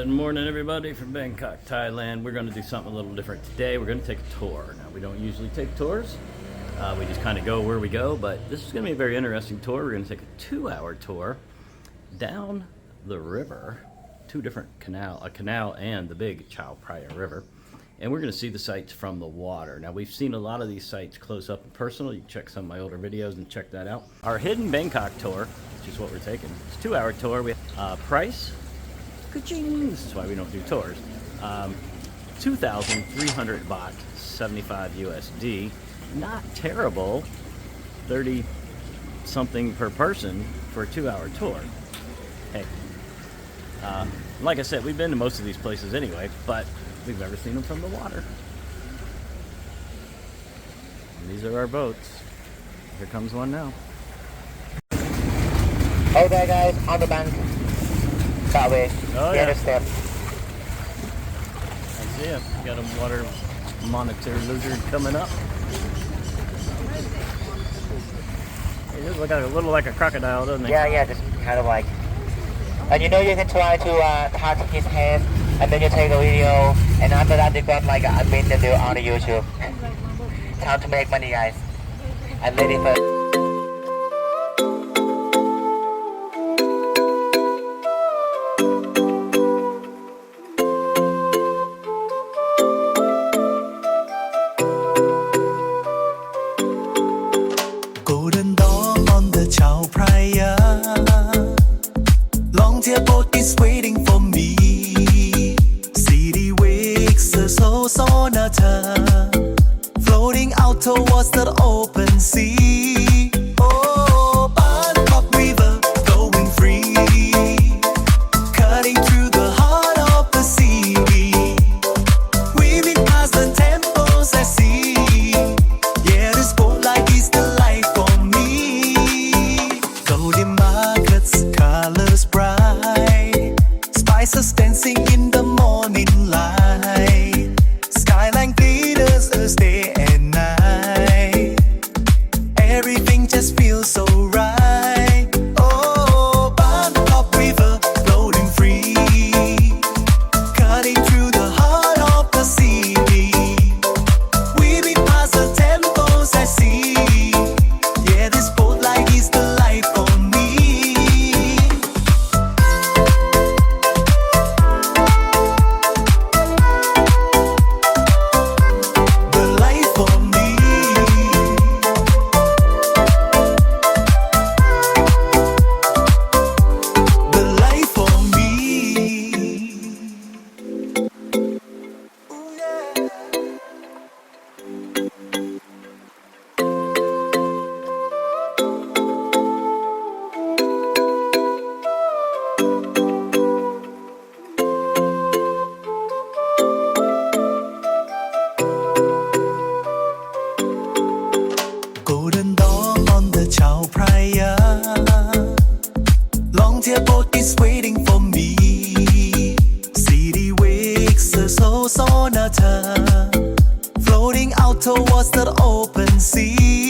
Good morning, everybody from Bangkok, Thailand. We're going to do something a little different today. We're going to take a tour. Now, we don't usually take tours. We just kind of go where we go, but this is going to be a very interesting tour. We're going to take a 2-hour tour down the river, two different a canal and the big Chao Phraya River. And we're going to see the sights from the water. Now, we've seen a lot of these sites close up and personal. You can check some of my older videos and check that out. Our hidden Bangkok tour, which is what we're taking, it's a 2-hour tour. We price. Ka-ching! This is why we don't do tours. 2,300 baht, 75 USD. Not terrible. 30 something per person for a 2-hour tour. Hey, like I said, we've been to most of these places anyway, but we've never seen them from the water. And these are our boats. Here comes one now. Hey there, guys, on the bank. That way. Oh, the yeah. other step. I see it. Got a water monitor lizard coming up. He does look like a little like a crocodile, doesn't he? Yeah, just kind of like. And you know you can try to touch his hand, and then you take a video, and after that you got like a minute video on the YouTube. Time to make money, guys. I'm ready for. Golden dawn on the Chao Phraya. Longtail boat is waiting for me. City wakes a soul sonata, floating out towards the open sea. Oh, Bangkok river flowing free, cutting through the heart of the sea. Weaving past the temples I see. Yeah, this boat life is the life for me. Golden markets, colors bright, spices dancing in the morning light. Skyline glitters as day and night. Everything just feels so right. Oh, Bangkok river floating free, cutting through the heart of the sea. Weaving past the temples I see. Yeah, this boat life is the life for me. The life for me. The life for me. Ooh, yeah. Golden dawn on the Chao Phraya. Longtail boat is waiting for me. City wakes a soul sonata, floating out towards the open sea.